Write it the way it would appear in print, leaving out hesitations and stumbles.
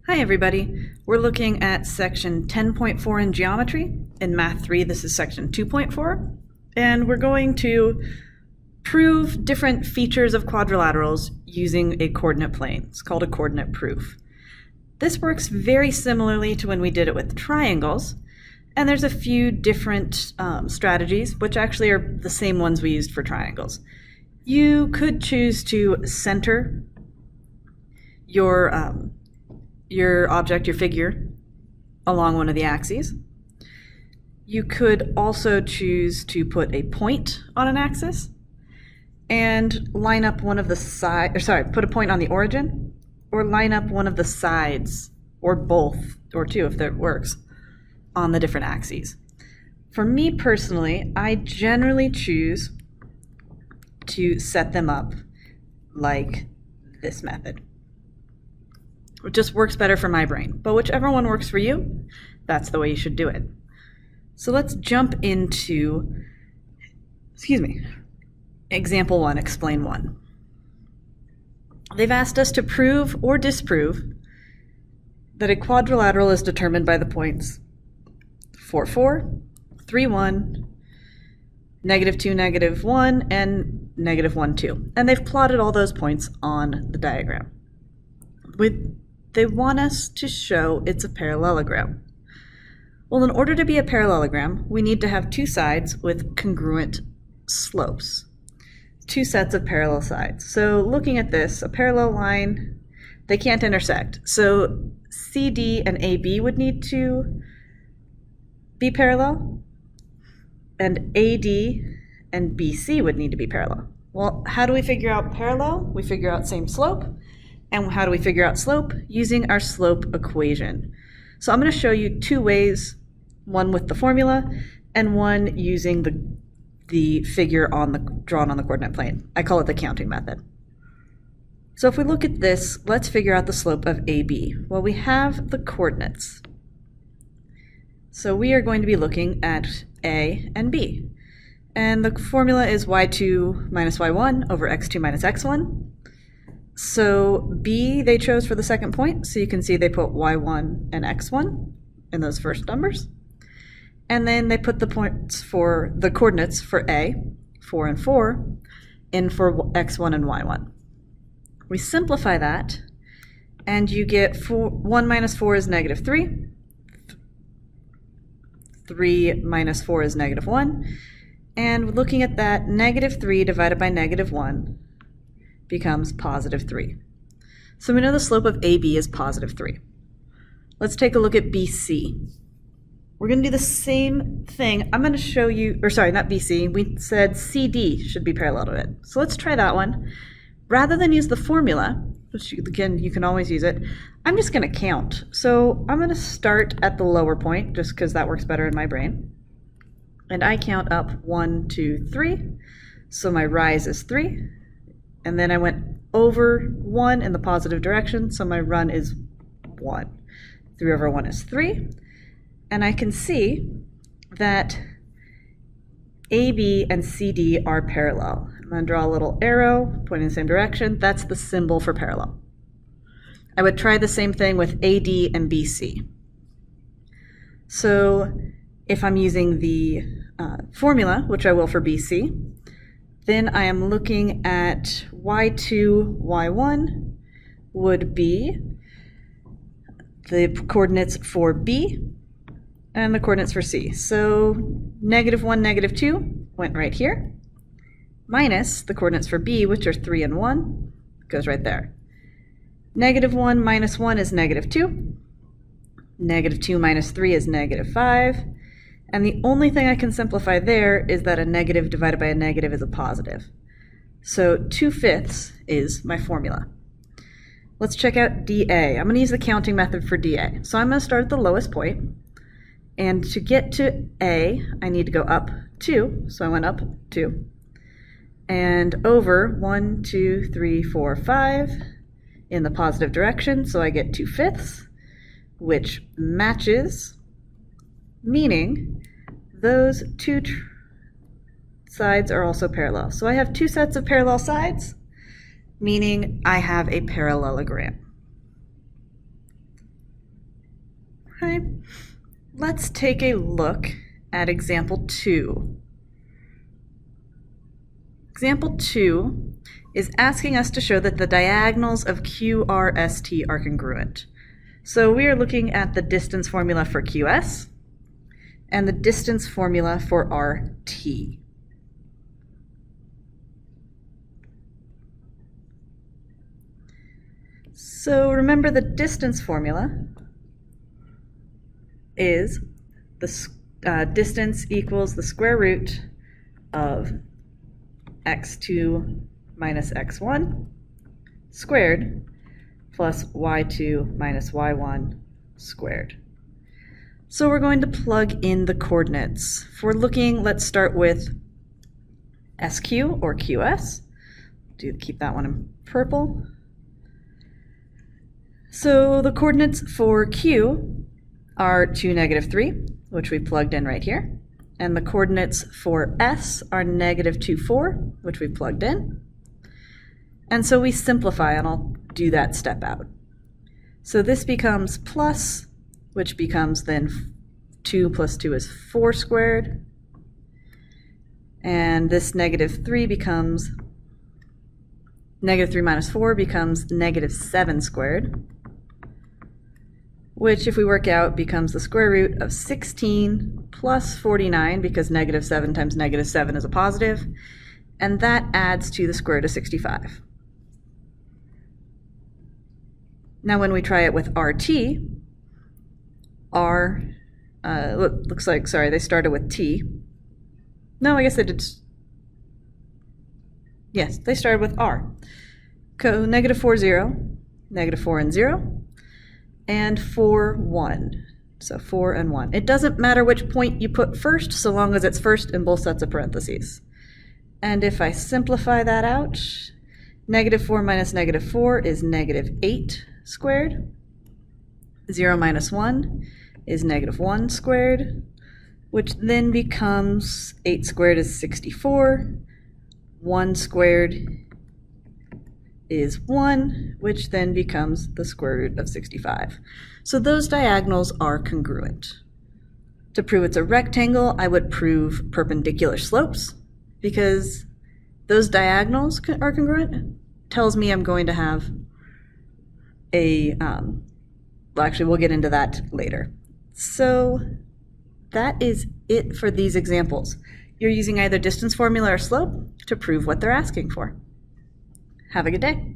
Hi everybody. We're looking at section 10.4 in geometry. In Math 3, this is section 2.4. And we're going to prove different features of quadrilaterals using a coordinate plane. It's called a coordinate proof. This works very similarly to when we did it with triangles. And there's a few different strategies, which actually are the same ones we used for triangles. You could choose to center your object, your figure, along one of the axes. You could also choose to put a point on an axis and line up one of the put a point on the origin, or line up one of the sides, or both, or two if that works, on the different axes. For me personally, I generally choose to set them up like this method. It just works better for my brain. But whichever one works for you, that's the way you should do it. So let's jump into, example 1, explain 1. They've asked us to prove or disprove that a quadrilateral is determined by the points 4, 4, 3, 1, -2, -1, and -1, 2. And they've plotted all those points on the diagram. They want us to show it's a parallelogram. Well, in order to be a parallelogram, we need to have two sides with congruent slopes, two sets of parallel sides. So looking at this, a parallel line, they can't intersect. So CD and AB would need to be parallel, and AD and BC would need to be parallel. Well, how do we figure out parallel? We figure out same slope. And how do we figure out slope? Using our slope equation. So I'm going to show you two ways, one with the formula and one using the figure drawn on the coordinate plane. I call it the counting method. So if we look at this, let's figure out the slope of AB. Well, we have the coordinates. So we are going to be looking at A and B. And the formula is y2 minus y1 over x2 minus x1. So B they chose for the second point, so you can see they put y1 and x1 in those first numbers. And then they put the coordinates for A, 4 and 4, in for x1 and y1. We simplify that, and you get 1 minus 4 is -3. 3 minus 4 is -1. And looking at that, -3 divided by -1 becomes +3. So we know the slope of AB is +3. Let's take a look at BC. We're going to do the same thing. I'm going to show you, or sorry, not BC. We said CD should be parallel to it. So let's try that one. Rather than use the formula, which again, you can always use it, I'm just going to count. So I'm going to start at the lower point, just because that works better in my brain. And I count up 1, 2, 3. So my rise is 3. And then I went over 1 in the positive direction, so my run is 1. 3 over 1 is 3. And I can see that AB and CD are parallel. I'm going to draw a little arrow pointing in the same direction. That's the symbol for parallel. I would try the same thing with AD and BC. So if I'm using the formula, which I will for BC, then I am looking at y2, y1 would be the coordinates for B and the coordinates for C. So -1, -2 went right here, minus the coordinates for B, which are 3 and 1, goes right there. -1 minus 1 is -2. -2 minus 3 is -5. And the only thing I can simplify there is that a negative divided by a negative is a positive. So 2/5 is my formula. Let's check out DA. I'm going to use the counting method for DA. So I'm going to start at the lowest point. And to get to A, I need to go up 2. So I went up 2. And over 1, 2, 3, 4, 5 in the positive direction. So I get 2/5, which matches, meaning those two sides are also parallel. So I have two sets of parallel sides, meaning I have a parallelogram. Okay. Let's take a look at example 2. Example 2 is asking us to show that the diagonals of QRST are congruent. So we are looking at the distance formula for QS and the distance formula for RT. So remember, the distance formula is the distance equals the square root of x2 minus x1 squared plus y2 minus y1 squared. So we're going to plug in the coordinates. If we're looking, let's start with SQ or QS. Keep that one in purple. So the coordinates for Q are 2, -3, which we plugged in right here. And the coordinates for S are -2, 4, which we plugged in. And so we simplify, and I'll do that step out. So this becomes plus, which becomes then 2 plus 2 is 4 squared. And this -3 becomes, -3 minus 4 becomes -7 squared, which if we work out becomes the square root of 16 plus 49, because -7 times -7 is a positive, and that adds to the square root of 65. Now when we try it with RT, looks like, sorry, they started with T. No, I guess they did. Yes, they started with R. So -4, 0, -4 and 0, and 4, 1. So 4 and 1. It doesn't matter which point you put first, so long as it's first in both sets of parentheses. And if I simplify that out, -4 minus -4 is -8 squared. 0 minus 1 is -1 squared, which then becomes 8 squared is 64. 1 squared is 1, which then becomes the square root of 65. So those diagonals are congruent. To prove it's a rectangle, I would prove perpendicular slopes, because those diagonals are congruent. Tells me I'm going to have well, actually, we'll get into that later. So that is it for these examples. You're using either distance formula or slope to prove what they're asking for. Have a good day.